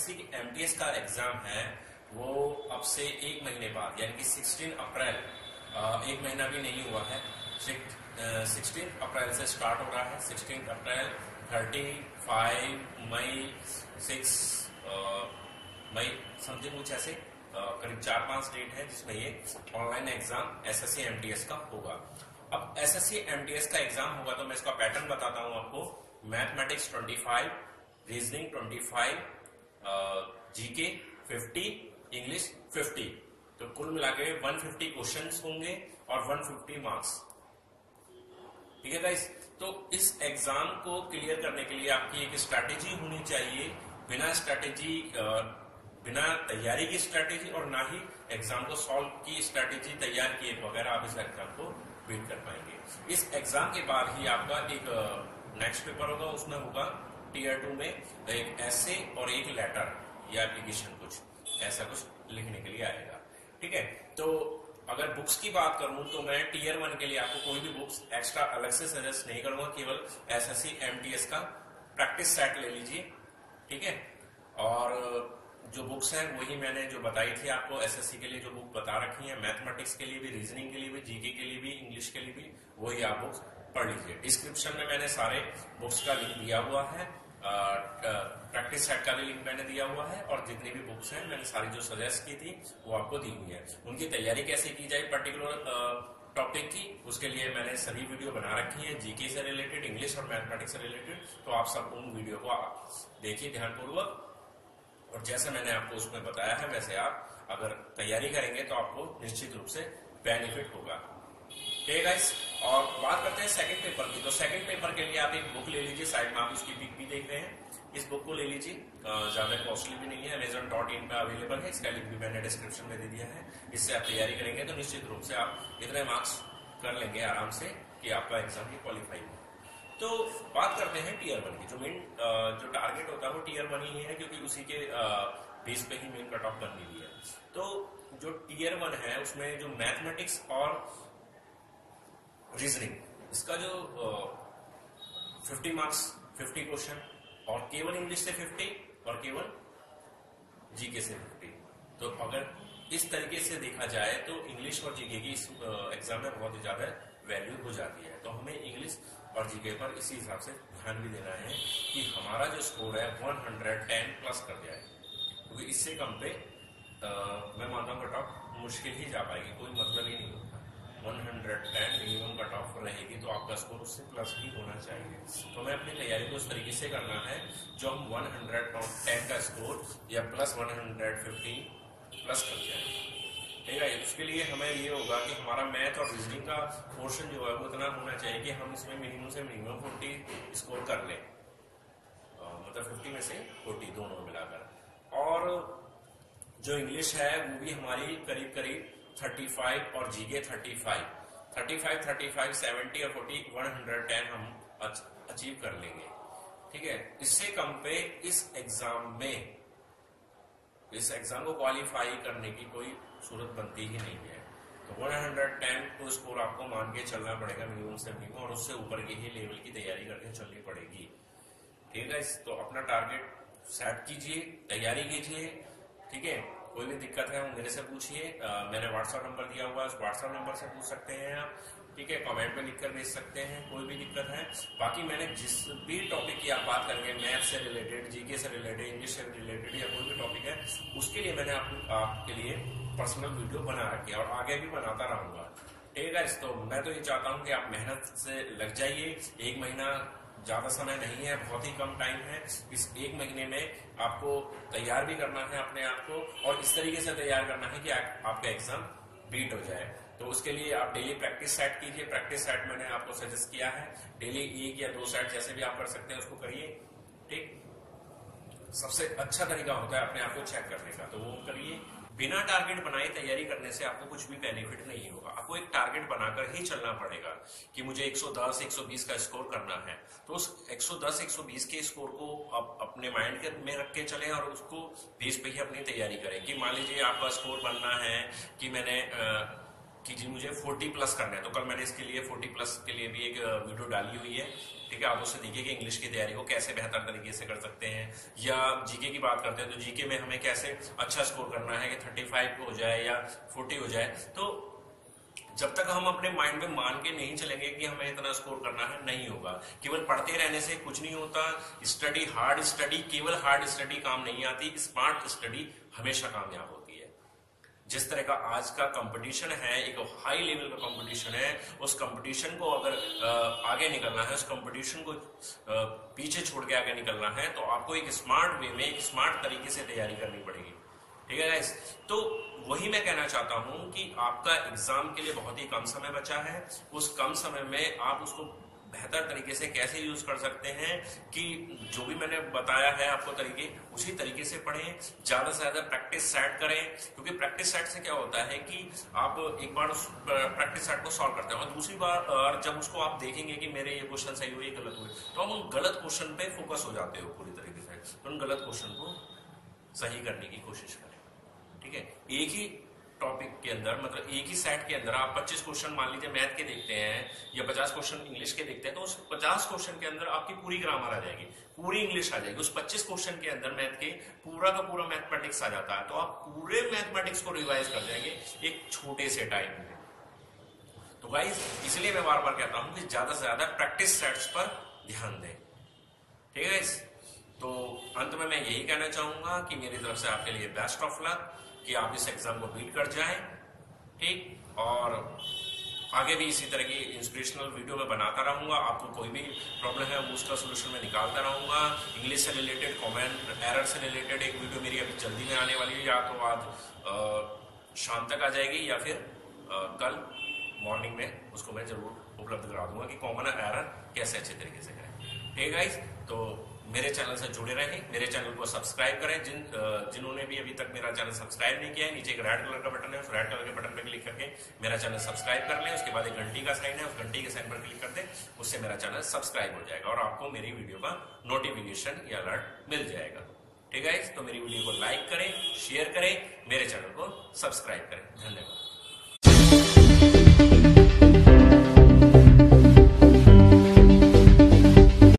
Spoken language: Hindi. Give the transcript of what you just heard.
एसएससी की एमटीएस का एग्जाम है वो अब से एक महीने बाद यानी कि 16 अप्रैल, एक महीना भी नहीं हुआ है, 16 अप्रैल से स्टार्ट हो रहा है। 16 अप्रैल, 35 मई, 6 मई समथिंग कुछ ऐसे करीब 4-5 डेट है जिसमें ये ऑनलाइन एग्जाम एसएससी एमटीएस का होगा। अब एसएससी एमटीएस का एग्जाम होगा तो मैं इसका पैटर्न बताता हूं आपको। मैथमेटिक्स 25, रीजनिंग 25, जीके 50, इंग्लिश 50, तो कुल मिला के 150 क्वेश्चंस होंगे और 150 मार्क्स। ठीक है गाइस, तो इस एग्जाम को क्लियर करने के लिए आपकी एक स्ट्रैटेजी होनी चाहिए। बिना स्ट्रैटेजी, बिना तैयारी की स्ट्रैटेजी और ना ही एग्जाम को सॉल्व की स्ट्रैटेजी तैयार किए बगैर आप इस एग्जाम को बीट कर पाएंगे। इस एग्जाम के बाद ही आपका एक नेक्स्ट पेपर होगा, उसमें होगा टीयर 2 में एक ऐसे और एक लेटर या एप्लीकेशन, कुछ ऐसा कुछ लिखने के लिए आएगा। ठीक है, तो अगर बुक्स की बात करूं तो मैं टीयर 1 के लिए आपको कोई भी बुक्स एक्स्ट्रा अलग से सजेस्ट नहीं करूंगा, केवल एसएससी एमटीएस का प्रैक्टिस सेट ले लीजिए। ठीक है, और जो बुक्स हैं वही मैंने जो बताई थी आपको, एसएससी के लिए जो बुक बता रखी है, मैथमेटिक्स के लिए भी, रीजनिंग के लिए भी, जीके के लिए भी, इंग्लिश के लिए भी, वही आप बुक्स पढ़ लीजिए। डिस्क्रिप्शन में मैंने सारे बुक्स का लिंक दिया हुआ है, प्रैक्टिस सेट का भी लिंक मैंने दिया हुआ है, और जितनी भी बुक्स हैं मैंने सारी जो सजेस्ट की थी वो आपको दी हुई है। उनकी तैयारी कैसे की जाए पर्टिकुलर टॉपिक की, उसके लिए मैंने सभी वीडियो बना रखी है, जीके से रिलेटेड, इंग्लिश और मैथमेटिक्स से रिलेटेड। तो आप सब उन वीडियो को देखिए ध्यानपूर्वक, और जैसे मैंने आपको उसमें बताया है वैसे आप अगर तैयारी करेंगे तो आपको निश्चित रूप से बेनिफिट होगा। ठीक है गाइस, और बात करते हैं सेकंड पेपर की। तो सेकंड पेपर के लिए आप एक बुक ले लीजिए, साइड में आप उसकी पिक भी देख रहे हैं, इस बुक को ले लीजिए, ज्यादा कॉस्टली भी नहीं है, amazon.in पे अवेलेबल है, इसका लिंक भी मैंने डिस्क्रिप्शन में दे दिया है। इससे आप तैयारी करेंगे तो निश्चित रूप से आप इतने मार्क्स कर लेंगे आराम से कि आपका एग्जाम ही क्वालिफाई हो। तो बात करते हैं टीयर 1 की। जो मेन जो टारगेट होता है वो टीयर 1 ही है, क्योंकि उसी के बेस पे ही मेन कट ऑफ बननी हुई है। तो जो टीयर 1 है उसमें जो मैथमेटिक्स और रीजनिंग, इसका जो 50 मार्क्स, 50 क्वेश्चन, और केवल इंग्लिश से 50 और केवल जीके से 50। तो अगर इस तरीके से देखा जाए तो इंग्लिश और जीके की इस एग्जाम में बहुत ही ज्यादा वैल्यू हो जाती है। तो हमें इंग्लिश और जीके पर इसी हिसाब से ध्यान भी देना है कि हमारा जो स्कोर है 110 प्लस कर जाए, क्योंकि इससे कम पे मैं मानता हूँ कट ऑफ मुश्किल ही जा पाएगी, कोई मतलब ही नहीं होता। 110 मिनिमम कट ऑफ रहेगी तो आपका स्कोर उससे प्लस ही होना चाहिए। तो मैं अपनी तैयारी को इस तरीके से करना है जो हम 110 का स्कोर या प्लस 115 प्लस कर जाए। ठीक है, उसके लिए हमें ये होगा कि हमारा मैथ और रीजनिंग का पोर्शन जो है वो इतना होना चाहिए कि हम इसमें मिनिमम से मिनिमम 40 स्कोर कर लें, मतलब 50 में से 40 दोनों मिलाकर। और जो इंग्लिश है वो भी हमारी करीब करीब 35 और जीके 35, 70 और 40, 110 हम अचीव कर लेंगे। ठीक है, इससे कम पे इस एग्जाम को क्वालिफाई करने की कोई सूरत बनती ही नहीं है। तो 110 को स्कोर आपको मान के चलना पड़ेगा मिनिमम से मिनिमम, और उससे ऊपर के ही लेवल की तैयारी करके चलनी पड़ेगी। ठीक है, तो अपना टारगेट सेट कीजिए, तैयारी कीजिए। ठीक है, कोई भी दिक्कत है वो मेरे से पूछिए, मैंने व्हाट्सएप नंबर दिया हुआ है, उस व्हाट्सएप नंबर से पूछ सकते हैं आप। ठीक है, कमेंट में लिखकर भेज सकते हैं, कोई भी दिक्कत है। बाकी मैंने जिस भी टॉपिक की आप बात करेंगे, मैथ से रिलेटेड, जीके से रिलेटेड, इंग्लिश से रिलेटेड या कोई भी टॉपिक है, उसके लिए मैंने आपके लिए पर्सनल वीडियो बना रखी है और आगे भी बनाता रहूंगा। ठीक है, तो मैं तो ये चाहता हूँ कि आप मेहनत से लग जाइए। एक महीना ज्यादा समय नहीं है, बहुत ही कम टाइम है। इस एक महीने में आपको तैयार भी करना है अपने आप को, और इस तरीके से तैयार करना है कि आपका एग्जाम बीट हो जाए। तो उसके लिए आप डेली प्रैक्टिस सेट कीजिए। प्रैक्टिस सेट मैंने आपको सजेस्ट किया है, डेली 1 या 2 सेट जैसे भी आप कर सकते हैं उसको करिए। ठीक, सबसे अच्छा तरीका होता है अपने आप को चेक करने का, तो वो करिए। बिना टारगेट बनाए तैयारी करने से आपको कुछ भी बेनिफिट नहीं होगा। आपको एक टारगेट बनाकर ही चलना पड़ेगा कि मुझे 110 120 का स्कोर करना है। तो उस 110 120 के स्कोर को आप अपने माइंड में रख के चलें और उसको बेस पे ही अपनी तैयारी करें। कि मान लीजिए आपका स्कोर बनना है कि मैंने कि जी मुझे 40 प्लस करना है, तो कल मैंने इसके लिए 40 प्लस के लिए भी एक वीडियो डाली हुई है, ठीक है। आप उससे देखिए कि इंग्लिश की तैयारी को कैसे बेहतर तरीके से कर सकते हैं। या जीके की बात करते हैं तो जीके में हमें कैसे अच्छा स्कोर करना है कि 35 हो जाए या 40 हो जाए। तो जब तक हम अपने माइंड में मान के नहीं चलेंगे कि हमें इतना स्कोर करना है, नहीं होगा। केवल पढ़ते रहने से कुछ नहीं होता। स्टडी, हार्ड स्टडी, केवल हार्ड स्टडी काम नहीं आती, स्मार्ट स्टडी हमेशा कामयाब होती है। जिस तरह का आज का कंपटीशन है, एक हाई लेवल का कंपटीशन है, उस कंपटीशन को अगर आगे निकलना है, उस कंपटीशन को पीछे छोड़ के आगे निकलना है, तो आपको एक स्मार्ट वे में, एक स्मार्ट तरीके से तैयारी करनी पड़ेगी, ठीक है गाइस। तो वही मैं कहना चाहता हूं कि आपका एग्जाम के लिए बहुत ही कम समय बचा है। उस कम समय में आप उसको बेहतर तरीके से कैसे यूज कर सकते हैं कि जो भी मैंने बताया है आपको तरीके, उसी तरीके से पढ़ें, ज्यादा से ज्यादा प्रैक्टिस सेट करें। क्योंकि प्रैक्टिस सेट से क्या होता है कि आप एक बार उस प्रैक्टिस सेट को सॉल्व करते हैं और दूसरी बार जब उसको आप देखेंगे कि मेरे ये क्वेश्चन सही हुए, गलत हुए, तो आप उन गलत क्वेश्चन पे फोकस हो जाते हो पूरी तरीके से। तो उन गलत क्वेश्चन को सही करने की कोशिश करें, ठीक है। एक ही टॉपिक के अंदर, मतलब एक ही सेट के अंदर आप 25 क्वेश्चन मान लीजिए मैथ के देखते हैं या 50 क्वेश्चन इंग्लिश के देखते हैं, तो उस 50 क्वेश्चन के अंदर आपकी पूरी ग्रामर आ जाएगी, पूरी इंग्लिश आ जाएगी। उस 25 क्वेश्चन के अंदर मैथ के पूरा का पूरा मैथमेटिक्स आ जाता है, तो आप पूरे मैथमेटिक्स को रिवाइज कर जाएंगे एक छोटे से टाइम में। तो गाइस, इसलिए मैं बार बार कहता हूं कि ज्यादा से ज्यादा प्रैक्टिस सेट्स पर ध्यान दें, ठीक है गाइस। तो अंत में मैं यही कहना चाहूंगा कि मेरी तरफ से आपके लिए बेस्ट ऑफ लक, कि आप इस एग्जाम को बीट कर जाएं, ठीक। और आगे भी इसी तरह की इंस्पिरेशनल वीडियो मैं बनाता रहूंगा। आपको कोई भी प्रॉब्लम है उसका सोल्यूशन मैं निकालता रहूंगा। इंग्लिश से रिलेटेड, कमेंट एरर से रिलेटेड एक वीडियो मेरी अभी जल्दी में आने वाली है, या तो आज शाम तक आ जाएगी या फिर कल मॉर्निंग में उसको मैं जरूर उपलब्ध करा दूंगा कि कॉमन एरर कैसे अच्छे तरीके से करें, ठीक है गाइस। तो मेरे चैनल से जुड़े रहें, मेरे चैनल को सब्सक्राइब करें। जिन्होंने भी अभी तक मेरा चैनल सब्सक्राइब नहीं किया है, नीचे एक रेड कलर का बटन है, उस रेड कलर के बटन पर क्लिक करके मेरा चैनल सब्सक्राइब कर लें। उसके बाद एक घंटी का साइन है, उस घंटी के साइन पर क्लिक कर दें, उससे मेरा चैनल सब्सक्राइब हो जाएगा और आपको मेरी वीडियो का नोटिफिकेशन या अलर्ट मिल जाएगा, ठीक है। तो मेरी वीडियो को लाइक करें, शेयर करें, मेरे चैनल को सब्सक्राइब करें। धन्यवाद।